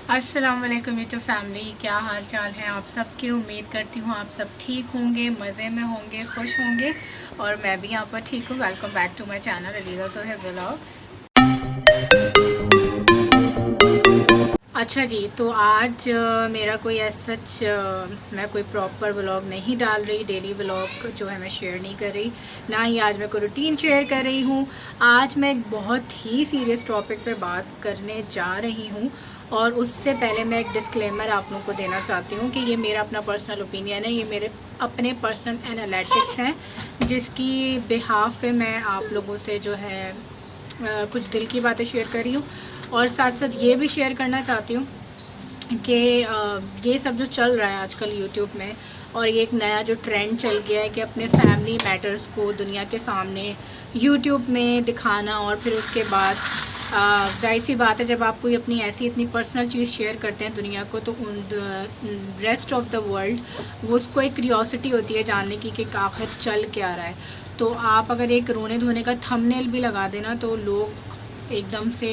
अस्सलाम वालेकुम YouTube family, क्या हाल चाल है आप सबकी। उम्मीद करती हूँ आप सब ठीक होंगे, मज़े में होंगे, खुश होंगे और मैं भी यहाँ पर ठीक हूँ। Welcome back to my channel Aliza Zohaib vlogs. अच्छा जी, तो आज मेरा कोई सच मैं कोई प्रॉपर व्लॉग नहीं डाल रही, डेली व्लॉग जो है मैं शेयर नहीं कर रही, ना ही आज मैं कोई रूटीन शेयर कर रही हूँ। आज मैं एक बहुत ही सीरियस टॉपिक पे बात करने जा रही हूँ और उससे पहले मैं एक डिस्क्लेमर आप लोगों को देना चाहती हूँ कि ये मेरा अपना पर्सनल ओपिनियन है, ये मेरे अपने पर्सनल एनालिटिक्स हैं जिसकी बिहाफ पे मैं आप लोगों से जो है कुछ दिल की बातें शेयर कर रही हूँ। और साथ साथ ये भी शेयर करना चाहती हूँ कि ये सब जो चल रहा है आजकल यूट्यूब में और ये एक नया जो ट्रेंड चल गया है कि अपने फैमिली मैटर्स को दुनिया के सामने यूट्यूब में दिखाना और फिर उसके बाद जाहिर सी बात है जब आप कोई अपनी ऐसी इतनी पर्सनल चीज़ शेयर करते हैं दुनिया को तो उन रेस्ट ऑफ द वर्ल्ड वो उसको एक क्यूरियोसिटी होती है जानने की कि आखिर चल क्या रहा है। तो आप अगर एक रोने धोने का थंबनेल भी लगा देना तो लोग एकदम से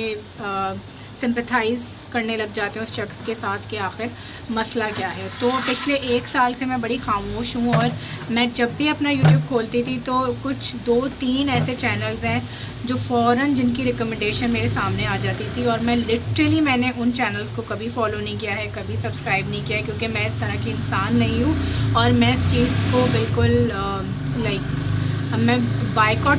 सिंपैथाइज़ करने लग जाते हैं उस शख्स के साथ कि आखिर मसला क्या है। तो पिछले 1 साल से मैं बड़ी खामोश हूँ और मैं जब भी अपना यूट्यूब खोलती थी तो कुछ 2-3 ऐसे चैनल्स हैं जो फ़ौरन जिनकी रिकमेंडेशन मेरे सामने आ जाती थी और मैंने मैंने उन चैनल्स को कभी फॉलो नहीं किया है, कभी सब्सक्राइब नहीं किया है, क्योंकि मैं इस तरह की इंसान नहीं हूँ और मैं इस चीज़ को बिल्कुल मैं बाइकआउट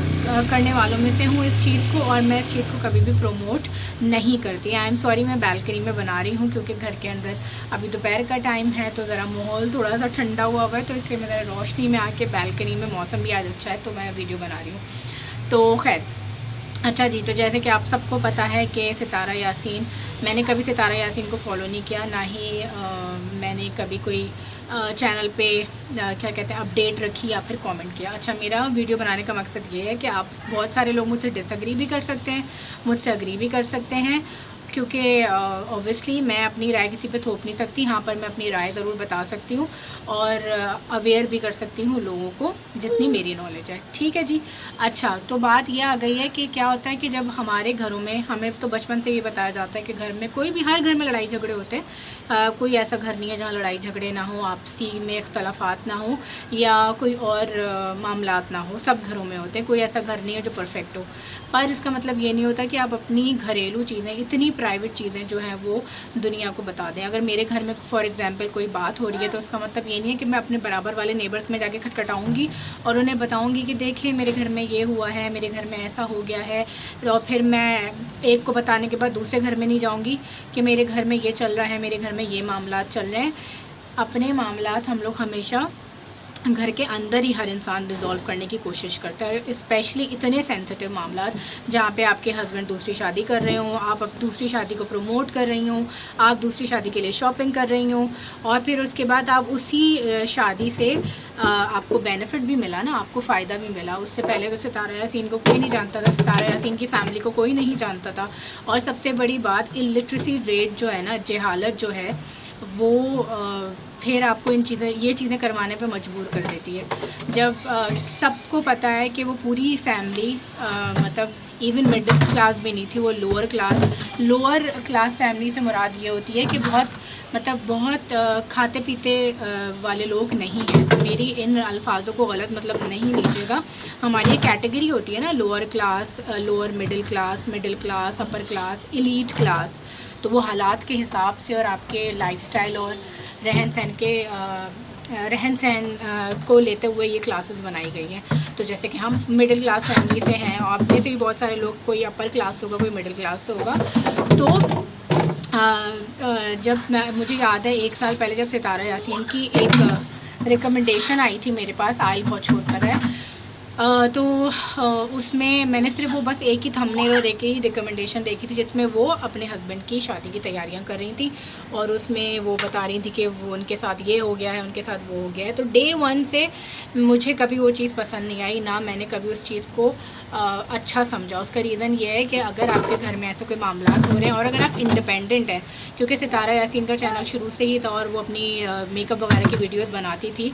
करने वालों में से हूँ इस चीज़ को और मैं इस चीज़ को कभी भी प्रमोट नहीं करती। आई एम सॉरी, मैं बालकनी में बना रही हूँ क्योंकि घर के अंदर अभी दोपहर का टाइम है तो ज़रा माहौल थोड़ा सा ठंडा हुआ हुआ है, तो इसलिए मैं ज़रा रोशनी में आके बालकनी में, मौसम भी आज अच्छा है तो मैं वीडियो बना रही हूँ। तो खैर, अच्छा जी, तो जैसे कि आप सबको पता है कि सितारा यासीन, मैंने कभी सितारा यासीन को फॉलो नहीं किया, ना ही मैंने कभी कोई चैनल पे क्या कहते हैं अपडेट रखी या फिर कमेंट किया। अच्छा, मेरा वीडियो बनाने का मकसद ये है कि आप बहुत सारे लोग मुझसे डिसएग्री भी कर सकते हैं, मुझसे एग्री भी कर सकते हैं, क्योंकि ऑब्वियसली मैं अपनी राय किसी पे थोप नहीं सकती। हाँ, पर मैं अपनी राय ज़रूर बता सकती हूँ और अवेयर भी कर सकती हूँ लोगों को जितनी मेरी नॉलेज है। ठीक है जी। अच्छा, तो बात यह आ गई है कि क्या होता है कि जब हमारे घरों में, हमें तो बचपन से ये बताया जाता है कि घर में कोई भी, हर घर में लड़ाई झगड़े होते हैं। कोई ऐसा घर नहीं है जहाँ लड़ाई झगड़े ना हो, आपसी में इख्तलाफात ना हो या कोई और मामलात ना हो, सब घरों में होते हैं। कोई ऐसा घर नहीं है जो परफेक्ट हो, पर इसका मतलब ये नहीं होता कि आप अपनी घरेलू चीज़ें, इतनी प्राइवेट चीज़ें जो हैं वो दुनिया को बता दें। अगर मेरे घर में फॉर एग्ज़ाम्पल कोई बात हो रही है तो उसका मतलब ये नहीं है कि मैं अपने बराबर वाले नेबर्स में जाके खटखटाऊँगी और उन्हें बताऊँगी कि देखिए मेरे घर में ये हुआ है, मेरे घर में ऐसा हो गया है, और फिर मैं एक को बताने के बाद दूसरे घर में नहीं जाऊँगी कि मेरे घर में ये चल रहा है, मेरे घर में ये मामलात चल रहे हैं। अपने मामलात हम लोग हमेशा घर के अंदर ही हर इंसान रिजॉल्व करने की कोशिश करता है, स्पेशली इतने सेंसिटिव मामला जहाँ पे आपके हस्बैंड दूसरी शादी कर रहे हों, आप अब दूसरी शादी को प्रमोट कर रही हों, आप दूसरी शादी के लिए शॉपिंग कर रही हों और फिर उसके बाद आप उसी शादी से आपको बेनिफिट भी मिला ना, आपको फ़ायदा भी मिला। उससे पहले तो सितारा यासीन को कोई नहीं जानता था, सितारा यासीन की फ़ैमिली को कोई नहीं जानता था। और सबसे बड़ी बात, इलिटरेसी रेट जो है ना, जहालत जो है वो फिर आपको ये चीज़ें करवाने पे मजबूर कर देती है। जब सबको पता है कि वो पूरी फैमिली मतलब इवन मिडिल क्लास भी नहीं थी, वो लोअर क्लास फैमिली से मुराद ये होती है कि बहुत खाते पीते वाले लोग नहीं हैं। मेरी इन अल्फाजों को गलत मतलब नहीं लीजिएगा। हमारी एक कैटेगरी होती है ना, lower class, lower middle class, upper class, elite class. तो वो हालात के हिसाब से और आपके लाइफस्टाइल और रहन सहन को लेते हुए ये क्लासेस बनाई गई हैं। तो जैसे कि हम मिडिल क्लास फैमिली से हैं और आप में से भी बहुत सारे लोग, कोई अपर क्लास होगा, कोई मिडिल क्लास होगा। तो मुझे याद है 1 साल पहले जब सितारा यासीन की एक रिकमेंडेशन आई थी मेरे पास, आइल बहुत छोड़कर है, तो उसमें मैंने सिर्फ वो बस एक ही थंबनेल और एक ही रिकमेंडेशन देखी थी जिसमें वो अपने हस्बैंड की शादी की तैयारियां कर रही थी और उसमें वो बता रही थी कि वो उनके साथ ये हो गया है, उनके साथ वो हो गया है। तो डे 1 से मुझे कभी वो चीज़ पसंद नहीं आई, ना मैंने कभी उस चीज़ को अच्छा समझा। उसका रीज़न ये है कि अगर आपके घर में ऐसे कोई मामला हो रहे हैं और अगर आप इंडिपेंडेंट हैं, क्योंकि सितारा यासीन का चैनल शुरू से ही था और वो अपनी मेकअप वगैरह की वीडियोज़ बनाती थी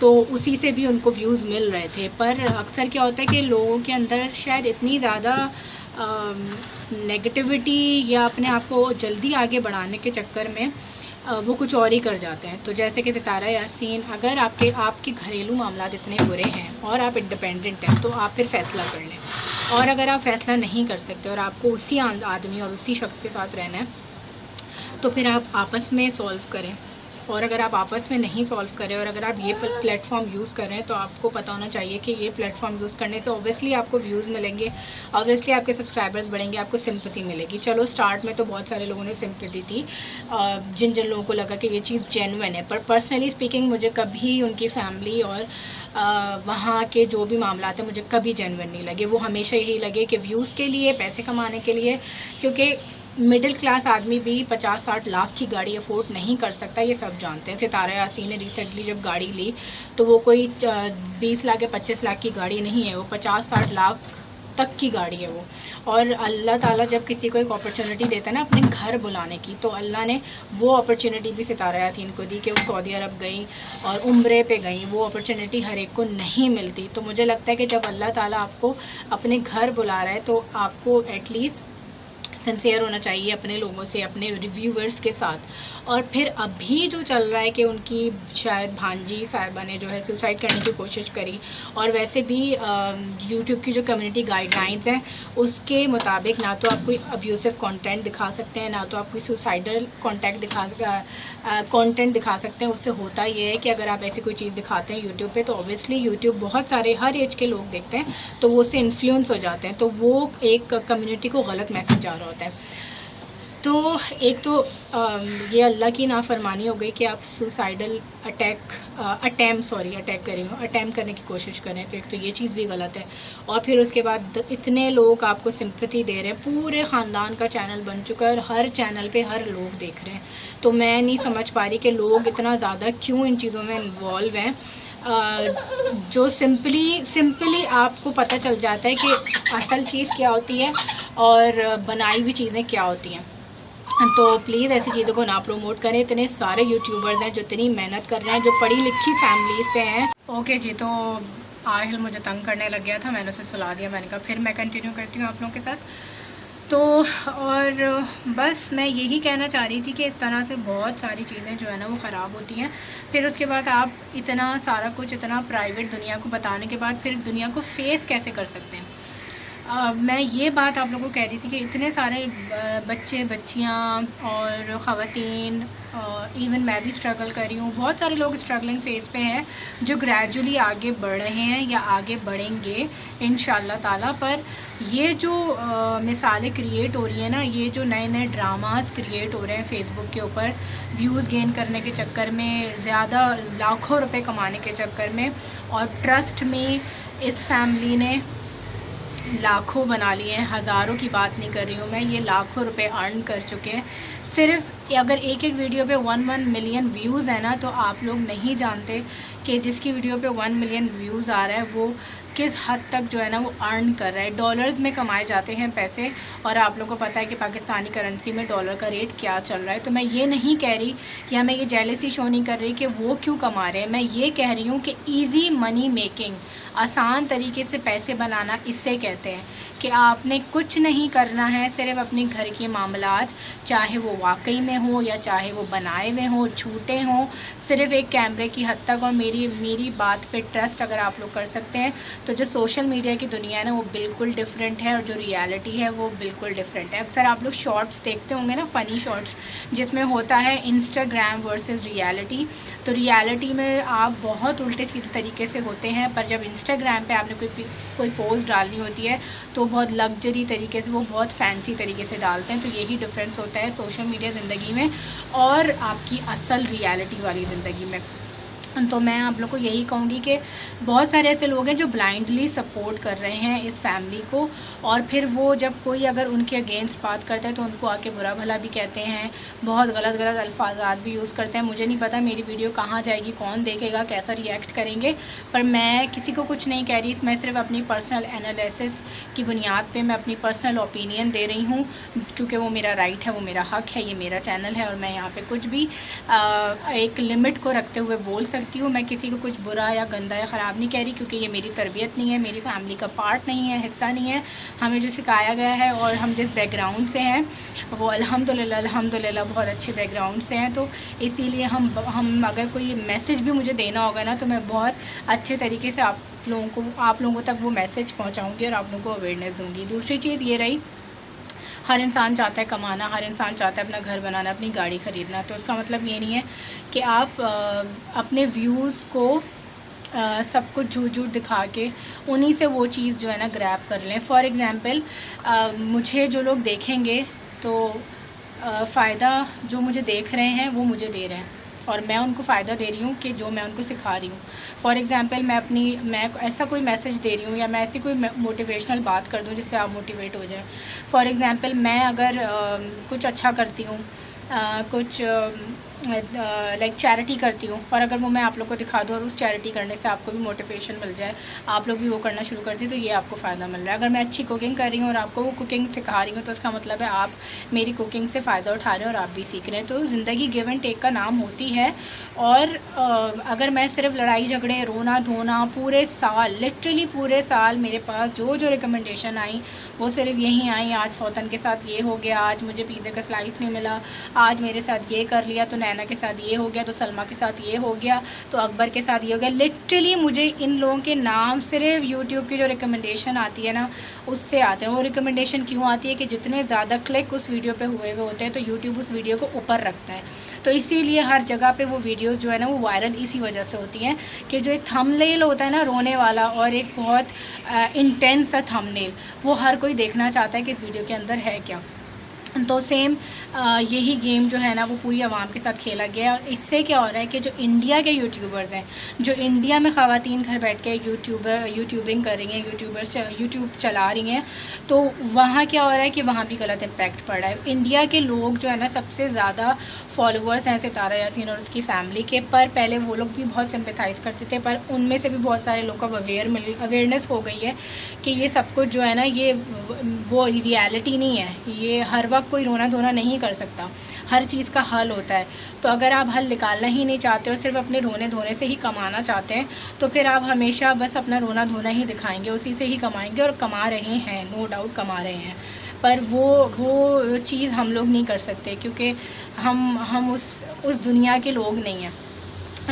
तो उसी से भी उनको व्यूज़ मिल रहे थे। पर अक्सर क्या होता है कि लोगों के अंदर शायद इतनी ज़्यादा नेगेटिविटी या अपने आप को जल्दी आगे बढ़ाने के चक्कर में वो कुछ और ही कर जाते हैं। तो जैसे कि सितारा यासीन, अगर आपके घरेलू मामलात इतने बुरे हैं और आप इंडिपेंडेंट हैं तो आप फिर फ़ैसला कर लें। और अगर आप फ़ैसला नहीं कर सकते और आपको उसी आदमी और उसी शख्स के साथ रहना है तो फिर आप आपस में सॉल्व करें। और अगर आप आपस में नहीं सॉल्व करें और अगर आप ये प्लेटफॉर्म यूज़ करें तो आपको पता होना चाहिए कि ये प्लेटफॉर्म यूज़ करने से ऑब्वियसली आपको व्यूज़ मिलेंगे, ऑब्वियसली आपके सब्सक्राइबर्स बढ़ेंगे, आपको सिंपैथी मिलेगी। चलो स्टार्ट में तो बहुत सारे लोगों ने सिंपैथी दी, जिन जिन लोगों को लगा कि ये चीज़ जेन्युइन है, पर पर्सनली स्पीकिंग मुझे कभी उनकी फैमिली और वहाँ के जो भी मामला हैं मुझे कभी जेन्युइन नहीं लगे। वो हमेशा यही लगे कि व्यूज़ के लिए, पैसे कमाने के लिए, क्योंकि मिडिल क्लास आदमी भी 50-60 लाख की गाड़ी अफोर्ड नहीं कर सकता, ये सब जानते हैं। सितारा यासीन ने रिसेंटली जब गाड़ी ली तो वो कोई 20 लाख या 25 लाख की गाड़ी नहीं है, वो 50-60 लाख तक की गाड़ी है वो। और अल्लाह ताला जब किसी को एक अपॉर्चुनिटी देता है ना अपने घर बुलाने की, तो अल्लाह ने वो अपॉर्चुनिटी भी सितारा यासीन को दी कि वो सऊदी अरब गई और उम्रे पे गई। वो अपॉर्चुनिटी हर एक को नहीं मिलती। तो मुझे लगता है कि जब अल्लाह ताला आपको अपने घर बुला रहा है तो आपको एटलीस्ट सिंसियर होना चाहिए अपने लोगों से, अपने रिव्यूवर्स के साथ। और फिर अभी जो चल रहा है कि उनकी शायद भांजी साहिबा ने जो है सुसाइड करने की कोशिश करी, और वैसे भी यूट्यूब की जो कम्युनिटी गाइडलाइंस हैं उसके मुताबिक ना तो आप कोई अब्यूसिव कंटेंट दिखा सकते हैं, ना तो आप कोई सुसाइडल कंटेंट दिखा सकते हैं। उससे होता ये है कि अगर आप ऐसी कोई चीज़ दिखाते हैं यूट्यूब पे तो ऑब्वियसली यूट्यूब बहुत सारे हर एज के लोग देखते हैं, तो वो उससे इन्फ्लुएंस हो जाते हैं, तो वो एक कम्युनिटी को गलत मैसेज जा रहा होता है। तो एक तो ये अल्लाह की नाफरमानी हो गई कि आप सुसाइडल अटैम्प्ट करने की कोशिश करें, तो एक तो ये चीज़ भी गलत है। और फिर उसके बाद इतने लोग आपको सिंपैथी दे रहे हैं, पूरे ख़ानदान का चैनल बन चुका है और हर चैनल पे हर लोग देख रहे हैं। तो मैं नहीं समझ पा रही कि लोग इतना ज़्यादा क्यों इन चीज़ों में इन्वॉल्व हैं, जो सिंपली आपको पता चल जाता है कि असल चीज़ क्या होती है और बनाई हुई चीज़ें क्या होती हैं। तो प्लीज़ ऐसी चीज़ों को ना प्रमोट करें। इतने सारे यूट्यूबर्स हैं जो इतनी मेहनत कर रहे हैं, जो पढ़ी लिखी फैमिली से हैं। ओके जी, तो आहिल मुझे तंग करने लग गया था, मैंने उसे सुला दिया। मैंने कहा फिर मैं कंटिन्यू करती हूँ आप लोगों के साथ। तो और बस मैं यही कहना चाह रही थी कि इस तरह से बहुत सारी चीज़ें जो है ना वो ख़राब होती हैं। फिर उसके बाद आप इतना सारा कुछ, इतना प्राइवेट दुनिया को बताने के बाद फिर दुनिया को फेस कैसे कर सकते हैं। मैं ये बात आप लोगों को कह रही थी कि इतने सारे बच्चे बच्चियाँ और ख़वातीन, इवन मैं भी स्ट्रगल कर रही हूँ, बहुत सारे लोग स्ट्रगलिंग फेज़ पे हैं जो ग्रेजुअली आगे बढ़ रहे हैं या आगे बढ़ेंगे इंशाल्लाह ताला। पर ये जो मिसालें क्रिएट हो रही हैं ना, ये जो नए नए ड्रामास क्रिएट हो रहे हैं फेसबुक के ऊपर व्यूज़ गेन करने के चक्कर में, ज़्यादा लाखों रुपए कमाने के चक्कर में, और ट्रस्ट में इस फैमिली ने लाखों बना लिए हैं, हज़ारों की बात नहीं कर रही हूँ मैं, ये लाखों रुपए अर्न कर चुके हैं। सिर्फ अगर एक एक वीडियो पे 1 मिलियन व्यूज़ है ना, तो आप लोग नहीं जानते कि जिसकी वीडियो पे 1 मिलियन व्यूज़ आ रहा है वो किस हद तक जो है ना वो अर्न कर रहा है। डॉलर्स में कमाए जाते हैं पैसे, और आप लोगों को पता है कि पाकिस्तानी करेंसी में डॉलर का रेट क्या चल रहा है। तो मैं ये नहीं कह रही कि हमें ये जेलसी शो नहीं कर रही कि वो क्यों कमा रहे हैं। मैं ये कह रही हूँ कि ईज़ी मनी मेकिंग, आसान तरीके से पैसे बनाना, इससे कहते हैं कि आपने कुछ नहीं करना है, सिर्फ अपने घर के मामलात, चाहे वो वाकई में हो या चाहे वो बनाए हुए हों, झूठे हों, सिर्फ एक कैमरे की हद तक। और मेरी बात पे ट्रस्ट अगर आप लोग कर सकते हैं तो जो सोशल मीडिया की दुनिया है ना वो बिल्कुल डिफरेंट है, और जो रियलिटी है वो बिल्कुल डिफरेंट है। अक्सर आप लोग शॉर्ट्स देखते होंगे ना, फ़नी शॉर्ट्स, जिसमें होता है इंस्टाग्राम वर्सेस रियलिटी। तो रियलिटी में आप बहुत उल्टे सीधे तरीके से होते हैं, पर जब इंस्टाग्राम पे आपने कोई पोस्ट डालनी होती है तो बहुत लग्जरी तरीके से, वो बहुत फैंसी तरीके से डालते हैं। तो यही डिफरेंस होता है सोशल मीडिया ज़िंदगी में और आपकी असल रियलिटी वाली ज़िंदगी में। तो मैं आप लोग को यही कहूँगी कि बहुत सारे ऐसे लोग हैं जो ब्लाइंडली सपोर्ट कर रहे हैं इस फैमिली को, और फिर वो जब कोई अगर उनके अगेंस्ट बात करता है तो उनको आके बुरा भला भी कहते हैं, बहुत गलत अल्फाजात भी यूज़ करते हैं। मुझे नहीं पता मेरी वीडियो कहाँ जाएगी, कौन देखेगा, कैसा रिएक्ट करेंगे, पर मैं किसी को कुछ नहीं कह रही। मैं सिर्फ अपनी पर्सनल एनालिसिस की बुनियाद पर मैं अपनी पर्सनल ओपिनियन दे रही हूँ, क्योंकि वो मेरा राइट है, वो मेरा हक़ है, ये मेरा चैनल है, और मैं यहाँ पर कुछ भी एक लिमिट को रखते हुए बोल सकती करती हूँ, मैं किसी को कुछ बुरा या गंदा या ख़राब नहीं कह रही, क्योंकि ये मेरी तरबियत नहीं है, मेरी फैमिली का पार्ट नहीं है, हिस्सा नहीं है। हमें जो सिखाया गया है और हम जिस बैकग्राउंड से हैं वो अल्हम्दुलिल्लाह बहुत अच्छे बैकग्राउंड से हैं। तो इसीलिए हम अगर कोई मैसेज भी मुझे देना होगा ना, तो मैं बहुत अच्छे तरीके से आप लोगों तक वो मैसेज पहुँचाऊँगी और आप लोगों को अवेयरनेस दूँगी। दूसरी चीज़ ये रही, हर इंसान चाहता है कमाना, हर इंसान चाहता है अपना घर बनाना, अपनी गाड़ी ख़रीदना। तो उसका मतलब ये नहीं है कि आप अपने व्यूज़ को सब कुछ झूठ दिखा के उन्हीं से वो चीज़ जो है ना ग्रैब कर लें। फॉर एग्ज़ाम्पल मुझे जो लोग देखेंगे तो फ़ायदा जो मुझे देख रहे हैं वो मुझे दे रहे हैं और मैं उनको फ़ायदा दे रही हूँ कि जो मैं उनको सिखा रही हूँ। फॉर एग्ज़ाम्पल मैं ऐसा कोई मैसेज दे रही हूँ या मैं ऐसी कोई मोटिवेशनल बात कर दूँ जिससे आप मोटिवेट हो जाएं। फॉर एग्ज़ाम्पल मैं अगर कुछ अच्छा करती हूँ, कुछ लाइक चैरिटी करती हूँ, और अगर वो मैं आप लोग को दिखा दूँ और उस चैरिटी करने से आपको भी मोटिवेशन मिल जाए, आप लोग भी वो करना शुरू कर दें, तो ये आपको फ़ायदा मिल रहा है। अगर मैं अच्छी कुकिंग कर रही हूँ और आपको वो कुकिंग सिखा रही हूँ, तो इसका मतलब है आप मेरी कुकिंग से फ़ायदा उठा रहे हैं और आप भी सीख रहे हैं। तो ज़िंदगी गिव एंड टेक का नाम होती है। और अगर मैं सिर्फ लड़ाई झगड़े, रोना धोना, पूरे साल लिटरली पूरे साल मेरे पास जो रिकमेंडेशन आई वो सिर्फ यही आई, आज सौतन के साथ ये हो गया, आज मुझे पिज़्ज़े का स्लाइस नहीं मिला, आज मेरे साथ ये कर लिया, तो नैना के साथ ये हो गया, तो सलमा के साथ ये हो गया, तो अकबर के साथ ये हो गया। लिटरली मुझे इन लोगों के नाम सिर्फ यूट्यूब की जो रिकमेंडेशन आती है ना उससे आते हैं। वो रिकमेंडेशन क्यों आती है कि जितने ज़्यादा क्लिक उस वीडियो पे हुए होते हैं तो यूट्यूब उस वीडियो को ऊपर रखता है। तो इसीलिए हर जगह पे वो वीडियोस जो है ना वो वायरल इसी वजह से होती हैं कि जो एक थंबनेल होता है ना रोने वाला और एक बहुत इंटेंस सा थंबनेल, वो हर कोई देखना चाहता है कि इस वीडियो के अंदर है क्या। तो सेम यही गेम जो है ना वो पूरी आवाम के साथ खेला गया है। और इससे क्या हो रहा है कि जो इंडिया के यूट्यूबर्स हैं, जो इंडिया में ख़वातीन घर बैठ के यूट्यूबिंग कर रही हैं, यूट्यूब चला रही हैं, तो वहाँ क्या हो रहा है कि वहाँ भी गलत इम्पैक्ट पड़ रहा है। इंडिया के लोग जो है ना सबसे ज़्यादा फॉलोअर्स हैं सितारा यासीन और उसकी फ़ैमिली के, पर पहले वो लोग भी बहुत सिंपैथाइज़ करते थे, पर उनमें से भी बहुत सारे लोग को अवेयरनेस हो गई है कि ये सब कुछ जो है ना ये वो रियलिटी नहीं है, ये हर वक्त कोई रोना धोना नहीं कर सकता, हर चीज़ का हल होता है। तो अगर आप हल निकालना ही नहीं चाहते और सिर्फ अपने रोने धोने से ही कमाना चाहते हैं, तो फिर आप हमेशा बस अपना रोना धोना ही दिखाएंगे, उसी से ही कमाएंगे, और कमा रहे हैं, नो डाउट कमा रहे हैं। पर वो चीज़ हम लोग नहीं कर सकते क्योंकि हम उस दुनिया के लोग नहीं हैं।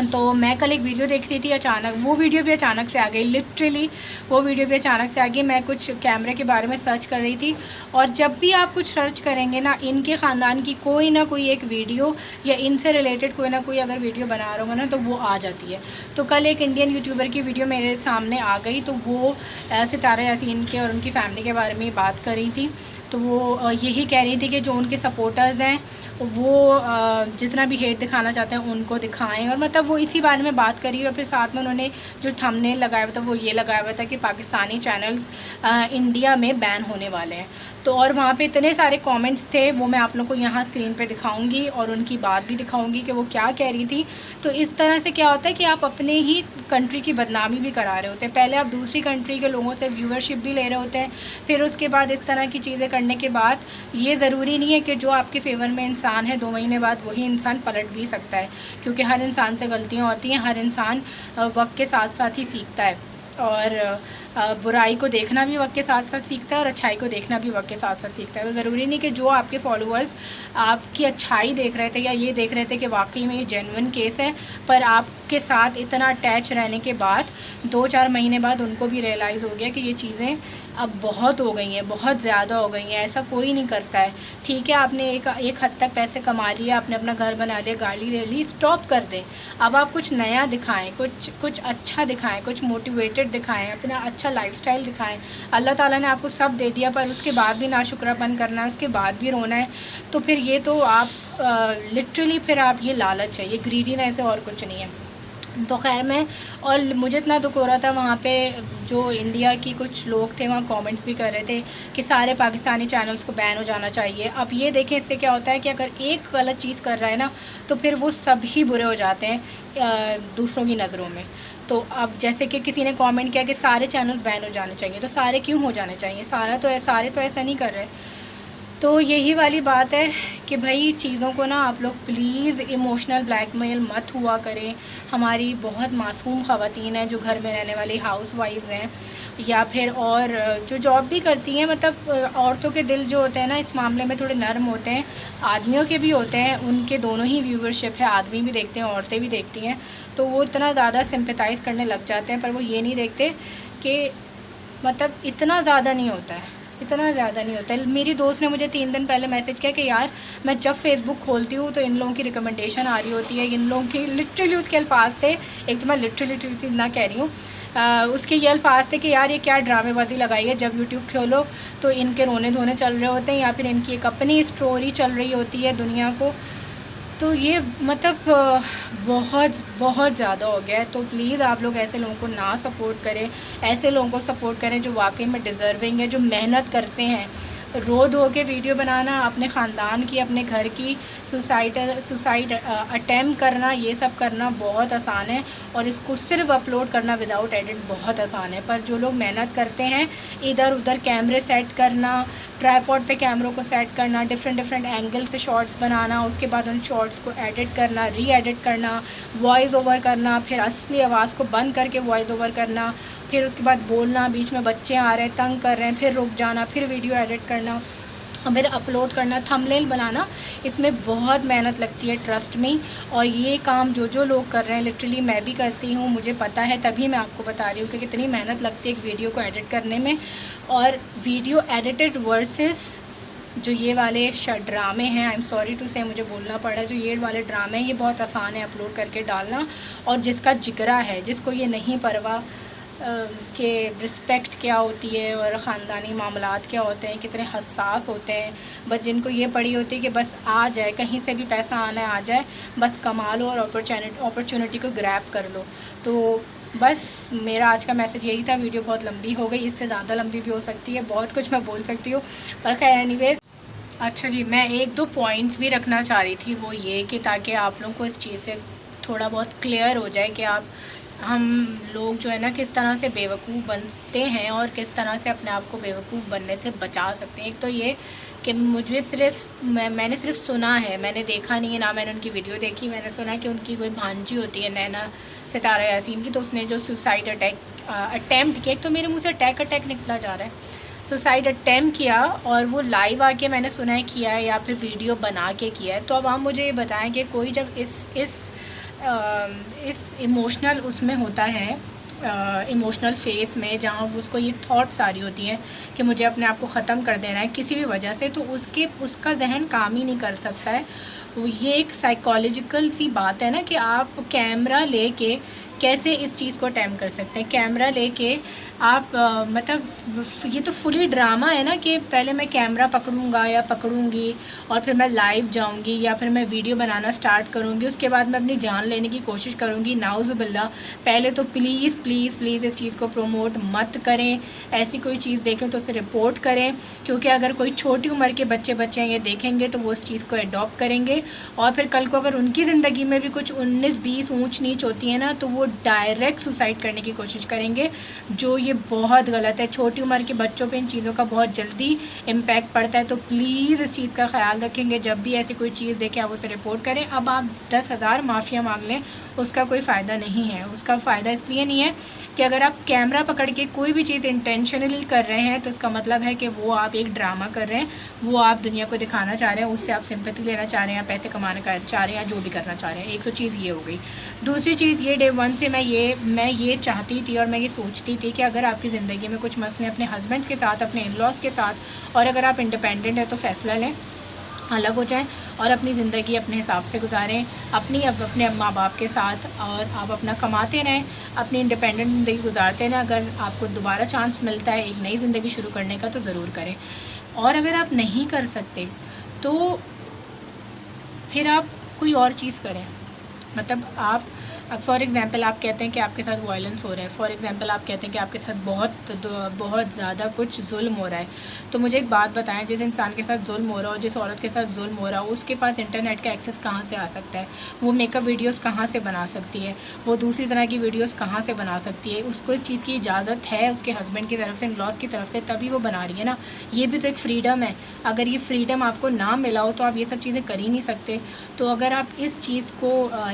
तो मैं कल एक वीडियो देख रही थी, अचानक वो वीडियो भी अचानक से आ गई, लिटरली वो वीडियो भी अचानक से आ गई। मैं कुछ कैमरे के बारे में सर्च कर रही थी, और जब भी आप कुछ सर्च करेंगे ना, इनके ख़ानदान की कोई ना कोई एक वीडियो या इनसे रिलेटेड कोई ना कोई अगर वीडियो बना रहा होगा ना तो वो आ जाती है। तो कल एक इंडियन यूट्यूबर की वीडियो मेरे सामने आ गई, तो वो सितारा यासीन के और उनकी फ़ैमिली के बारे में बात कर रही थी। तो वो यही कह रही थी कि जो उनके सपोर्टर्स हैं वो जितना भी हेट दिखाना चाहते हैं उनको दिखाएं, और मतलब वो इसी बारे में बात करी। और फिर साथ में उन्होंने जो थंबनेल लगाया हुआ था वो ये लगाया हुआ था कि पाकिस्तानी चैनल्स इंडिया में बैन होने वाले हैं। तो और वहाँ पे इतने सारे कमेंट्स थे, वो मैं आप लोग को यहाँ स्क्रीन पे दिखाऊंगी और उनकी बात भी दिखाऊंगी कि वो क्या कह रही थी। तो इस तरह से क्या होता है कि आप अपने ही कंट्री की बदनामी भी करा रहे होते हैं। पहले आप दूसरी कंट्री के लोगों से व्यूअरशिप भी ले रहे होते हैं, फिर उसके बाद इस तरह की चीज़ें करने के बाद ये ज़रूरी नहीं है कि जो आपके फेवर में इंसान है 2 महीने बाद वही इंसान पलट भी सकता है, क्योंकि हर इंसान से गलतियाँ होती हैं, हर इंसान वक्त के साथ साथ ही सीखता है। और बुराई को देखना भी वक्त के साथ साथ सीखता है और अच्छाई को देखना भी वक्त के साथ साथ सीखता है। तो ज़रूरी नहीं कि जो आपके फॉलोअर्स आपकी अच्छाई देख रहे थे या ये देख रहे थे कि वाकई में ये जेन्युइन केस है, पर आपके साथ इतना अटैच रहने के बाद 2-4 महीने बाद उनको भी रियलाइज़ हो गया कि ये चीज़ें अब बहुत हो गई हैं, बहुत ज़्यादा हो गई हैं, ऐसा कोई नहीं करता है। ठीक है, आपने एक हद तक पैसे कमा लिए, आपने अपना घर बना लिया, गाड़ी ले ली, स्टॉप कर दें। अब आप कुछ नया दिखाएं, कुछ अच्छा दिखाएं, कुछ मोटिवेटेड दिखाएं, अपना अच्छा लाइफस्टाइल दिखाएं। अल्लाह ताला ने आपको सब दे दिया, पर उसके बाद भी नाशुक्रापन करना है, उसके बाद भी रोना है, तो फिर ये तो आप लिटरली फिर आप ये लालच है, ये ग्रीडीनेस है और कुछ नहीं है। तो खैर मैं, और मुझे इतना दुख हो रहा था वहाँ पे जो इंडिया की कुछ लोग थे वहाँ कमेंट्स भी कर रहे थे कि सारे पाकिस्तानी चैनल्स को बैन हो जाना चाहिए। अब ये देखें इससे क्या होता है कि अगर एक गलत चीज़ कर रहा है ना तो फिर वो सभी बुरे हो जाते हैं दूसरों की नज़रों में। तो अब जैसे कि किसी ने कमेंट किया कि सारे चैनल्स बैन हो जाने चाहिए, तो सारे क्यों हो जाने चाहिए? सारे तो ऐसा नहीं कर रहे। तो यही वाली बात है कि भाई चीज़ों को ना आप लोग प्लीज़ इमोशनल ब्लैकमेल मत हुआ करें। हमारी बहुत मासूम ख़वातीन हैं जो घर में रहने वाली हाउस वाइफ्स हैं, या फिर और जो जॉब भी करती हैं, मतलब औरतों के दिल जो होते हैं ना इस मामले में थोड़े नरम होते हैं, आदमियों के भी होते हैं, उनके दोनों ही व्यूवरशिप है, आदमी भी देखते हैं औरतें भी देखती हैं, तो वो इतना ज़्यादा सिंपैथाइज़ करने लग जाते हैं। पर वो ये नहीं देखते कि मतलब इतना ज़्यादा नहीं होता है, इतना ज़्यादा नहीं होता है। मेरी दोस्त ने मुझे 3 दिन पहले मैसेज किया कि यार मैं जब फेसबुक खोलती हूँ तो इन लोगों की रिकमेंडेशन आ रही होती है, इन लोगों की लिटरली उसके अल्फाज थे, एक तो मैं लिटरली ना कह रही हूँ, उसके ये अल्फाज थे कि यार ये क्या ड्रामेबाजी लगाई है, जब यूट्यूब खोलो तो इनके रोने धोने चल रहे होते हैं या फिर इनकी एक अपनी स्टोरी चल रही होती है दुनिया को। तो ये मतलब बहुत बहुत ज़्यादा हो गया है। तो प्लीज़ आप लोग ऐसे लोगों को ना सपोर्ट करें, ऐसे लोगों को सपोर्ट करें जो वाकई में डिज़र्विंग है, जो मेहनत करते हैं। रो धो के वीडियो बनाना, अपने ख़ानदान की, अपने घर की सुसाइड अटैम्प्ट करना, ये सब करना बहुत आसान है, और इसको सिर्फ अपलोड करना विदाउट एडिट बहुत आसान है। पर जो लोग मेहनत करते हैं, इधर उधर कैमरे सेट करना, ट्राईपॉड पे कैमरों को सेट करना, डिफरेंट एंगल से शॉट्स बनाना, उसके बाद उन शॉट्स को एडिट करना, री एडिट करना, वॉइस ओवर करना, फिर असली आवाज़ को बंद करके वॉइस ओवर करना, फिर उसके बाद बोलना, बीच में बच्चे आ रहे हैं तंग कर रहे हैं, फिर रुक जाना, फिर वीडियो एडिट करना, फिर अपलोड करना, थंबनेल बनाना, इसमें बहुत मेहनत लगती है, ट्रस्ट मी। और ये काम जो लोग कर रहे हैं लिटरली मैं भी करती हूँ, मुझे पता है, तभी मैं आपको बता रही हूँ कि कितनी मेहनत लगती है एक वीडियो को एडिट करने में। और वीडियो एडिटेड वर्सेस जो ये वाले ड्रामे हैं, आई एम सॉरी टू से मुझे बोलना पड़ा, जो ये वाले ड्रामे हैं ये बहुत आसान है अपलोड करके डालना। और जिसका जिगरा है, जिसको ये नहीं परवाह कि रिस्पेक्ट क्या होती है और ख़ानदानी मामलात क्या होते हैं, कितने हसास होते हैं, बस जिनको ये पड़ी होती है कि बस आ जाए, कहीं से भी पैसा आना है आ जाए, बस कमा लो और अपॉर्चुनिटी को ग्रैब कर लो। तो बस मेरा आज का मैसेज यही था। वीडियो बहुत लंबी हो गई, इससे ज़्यादा लंबी भी हो सकती है, बहुत कुछ मैं बोल सकती हूँ, पर खैर एनीवेज। अच्छा जी, मैं 1-2 पॉइंट्स भी रखना चाह रही थी, वो ये कि ताकि आप लोगों को इस चीज़ से थोड़ा बहुत क्लियर हो जाए कि हम लोग जो है ना किस तरह से बेवकूफ़ बनते हैं और किस तरह से अपने आप को बेवकूफ़ बनने से बचा सकते हैं। एक तो ये कि मुझे मैंने सिर्फ सुना है, मैंने देखा नहीं है, ना मैंने उनकी वीडियो देखी। मैंने सुना कि उनकी कोई भांजी होती है नैना सितारा यासीन की, तो उसने जो सुसाइड अटैम्प्ट किया, एक तो मेरे मुँह से अटैक निकला जा रहा है, सुसाइड अटैम्प्ट किया, और वो लाइव आके मैंने सुना है किया है या फिर वीडियो बना के किया है। तो अब आप मुझे ये बताएं कि कोई जब इस इमोशनल उसमें होता है, इमोशनल फेस में, जहाँ उसको ये थॉट्स आ रही होती हैं कि मुझे अपने आप को ख़त्म कर देना है किसी भी वजह से, तो उसका जहन काम ही नहीं कर सकता है। ये एक साइकोलॉजिकल सी बात है ना कि आप कैमरा लेके कैसे इस चीज़ को अटैम्प्ट कर सकते हैं। कैमरा लेके आप मतलब ये तो फुली ड्रामा है ना कि पहले मैं कैमरा पकड़ूंगा या पकड़ूंगी और फिर मैं लाइव जाऊंगी या फिर मैं वीडियो बनाना स्टार्ट करूंगी, उसके बाद मैं अपनी जान लेने की कोशिश करूंगी, नाउज़ुबिल्लाह। पहले तो प्लीज़ प्लीज़ प्लीज़ इस चीज़ को प्रमोट मत करें। ऐसी कोई चीज़ देखें तो उसे रिपोर्ट करें, क्योंकि अगर कोई छोटी उम्र के बच्चे ये देखेंगे तो वो इस चीज़ को एडॉप्ट करेंगे, और फिर कल को अगर उनकी ज़िंदगी में भी कुछ 19-20 ऊँच नीच होती है ना, तो वो डायरेक्ट सुसाइड करने की कोशिश करेंगे, जो ये बहुत गलत है। छोटी उम्र के बच्चों पे इन चीज़ों का बहुत जल्दी इम्पैक्ट पड़ता है। तो प्लीज़ इस चीज़ का ख्याल रखेंगे, जब भी ऐसी कोई चीज़ देखें आप उसे रिपोर्ट करें। अब आप 10,000 माफ़िया मांग लें, उसका कोई फ़ायदा नहीं है। उसका फ़ायदा इसलिए नहीं है कि अगर आप कैमरा पकड़ के कोई भी चीज़ इंटेंशनली कर रहे हैं तो इसका मतलब है कि वो आप एक ड्रामा कर रहे हैं, वो आप दुनिया को दिखाना चाह रहे हैं, उससे आप सिंपैथी लेना चाह रहे हैं, पैसे कमाना चाह रहे हैं, जो भी करना चाह रहे हैं। एक तो चीज़ ये हो गई। दूसरी चीज़ ये, डे 1 से मैं ये चाहती थी और मैं ये सोचती थी कि अगर आपकी ज़िंदगी में कुछ मसले अपने हस्बैंड्स के साथ, अपने इन-लॉज़ के साथ, और अगर आप इंडिपेंडेंट हैं तो फ़ैसला लें, अलग हो जाएं और अपनी ज़िंदगी अपने हिसाब से गुजारें, अपने माँ बाप के साथ, और आप अपना कमाते रहें, अपनी इंडिपेंडेंट ज़िंदगी गुजारते रहें। अगर आपको दोबारा चांस मिलता है एक नई ज़िंदगी शुरू करने का तो ज़रूर करें, और अगर आप नहीं कर सकते तो फिर आप कोई और चीज़ करें। मतलब आप अब फॉर एग्जांपल आप कहते हैं कि आपके साथ वायलेंस हो रहा है, फॉर एग्जांपल आप कहते हैं कि आपके साथ बहुत ज़्यादा कुछ जुल्म हो रहा है, तो मुझे एक बात बताएं, जिस इंसान के साथ जुल्म हो रहा हो, जिस औरत के साथ जुल्म हो रहा हो, उसके पास इंटरनेट का एक्सेस कहाँ से आ सकता है? वो मेकअप वीडियोस कहाँ से बना सकती है? वो दूसरी तरह की वीडियोस कहाँ से बना सकती है? उसको इस चीज़ की इजाज़त है उसके हस्बैंड की तरफ से, इन लॉज की तरफ से, तभी वो बना रही है ना। ये भी तो एक फ्रीडम है। अगर ये फ्रीडम आपको ना मिला हो तो आप ये सब चीज़ें कर ही नहीं सकते। तो अगर आप इस चीज़ को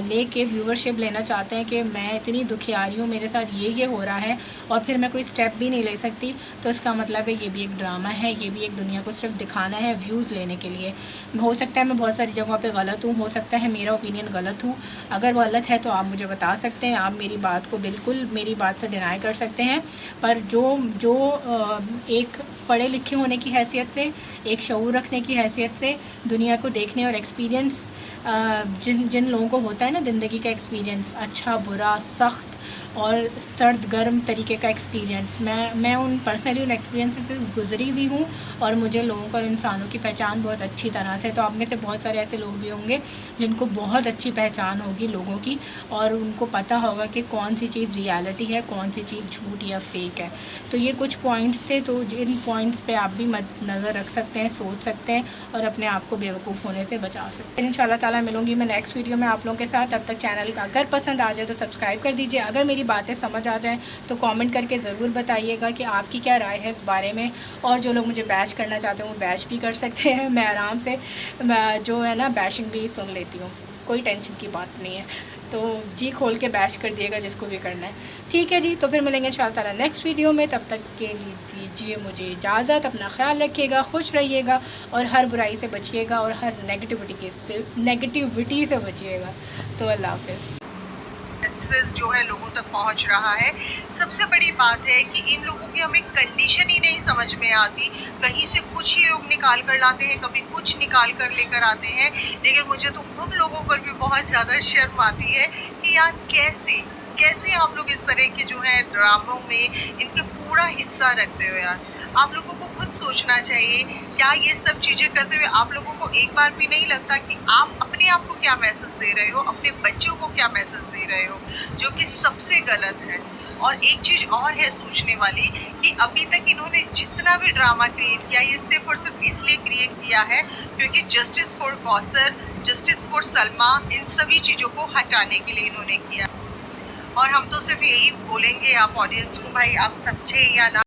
लेके व्यूवरशिप लेना चाहते हैं कि मैं इतनी दुखियारी हूँ, मेरे साथ ये हो रहा है और फिर मैं कोई स्टेप भी नहीं ले सकती, तो इसका मतलब है ये भी एक ड्रामा है, ये भी एक दुनिया को सिर्फ दिखाना है व्यूज़ लेने के लिए। हो सकता है मैं बहुत सारी जगहों पे गलत हूँ, हो सकता है मेरा ओपिनियन गलत हूँ। अगर गलत है तो आप मुझे बता सकते हैं, आप मेरी बात को बिल्कुल मेरी बात से डिनाई कर सकते हैं। पर जो एक पढ़े लिखे होने की हैसियत से, एक शऊर रखने की हैसियत से, दुनिया को देखने और एक्सपीरियंस जिन लोगों को होता है ना ज़िंदगी का एक्सपीरियंस, अच्छा बुरा सख्त और सर्द गर्म तरीके का एक्सपीरियंस, मैं उन पर्सनली उन एक्सपीरियंस से गुजरी हुई हूँ और मुझे लोगों को और इंसानों की पहचान बहुत अच्छी तरह से। तो आप में से बहुत सारे ऐसे लोग भी होंगे जिनको बहुत अच्छी पहचान होगी लोगों की, और उनको पता होगा कि कौन सी चीज़ रियलिटी है, कौन सी चीज़ झूठ या फेक है। तो ये कुछ पॉइंट्स थे, तो इन पॉइंट्स पे आप भी नज़र रख सकते हैं, सोच सकते हैं और अपने आप को बेवकूफ़ होने से बचा सकते हैं। इंशाल्लाह ताला मिलूंगी मैं नेक्स्ट वीडियो में आप लोगों के साथ। तब तक चैनल का अगर पसंद आ जाए तो सब्सक्राइब कर दीजिए। अगर मेरी बातें समझ आ जाएं तो कमेंट करके ज़रूर बताइएगा कि आपकी क्या राय है इस बारे में। और जो लोग मुझे बैश करना चाहते हैं वो बैश भी कर सकते हैं, मैं आराम से जो है ना बैशिंग भी सुन लेती हूँ, कोई टेंशन की बात नहीं है। तो जी खोल के बैश कर दिएगा जिसको भी करना है, ठीक है जी। तो फिर मिलेंगे इंशाअल्लाह ताला नेक्स्ट वीडियो में, तब तक के लिए दीजिए मुझे इजाज़त। अपना ख्याल रखिएगा, खुश रहिएगा और हर बुराई से बचिएगा और हर नेगेटिविटी से बचिएगा। तो अल्लाह हाफ़िज़। मैसेज जो है लोगों तक पहुंच रहा है। सबसे बड़ी बात है कि इन लोगों की हमें कंडीशन ही नहीं समझ में आती। कहीं से कुछ ही लोग निकाल कर लाते हैं, कभी कुछ निकाल कर लेकर आते हैं, लेकिन मुझे तो उन लोगों पर भी बहुत ज़्यादा शर्म आती है कि यार कैसे आप लोग इस तरह के जो है ड्रामों में इनके पूरा हिस्सा रखते हो। यार आप लोगों को खुद सोचना चाहिए, क्या ये सब चीज़ें करते हुए आप लोगों को एक बार भी नहीं लगता कि आप अपने आप को क्या मैसेज दे रहे हो, अपने बच्चों को क्या मैसेज दे रहे हो, जो कि सबसे गलत है। और एक चीज़ और है सोचने वाली कि अभी तक इन्होंने जितना भी ड्रामा क्रिएट किया, ये सिर्फ और सिर्फ इसलिए क्रिएट किया है क्योंकि justice for Kausar, justice for Salma, इन सभी चीज़ों को हटाने के लिए इन्होंने किया। और हम तो सिर्फ यही बोलेंगे आप ऑडियंस को, भाई आप समझे या ना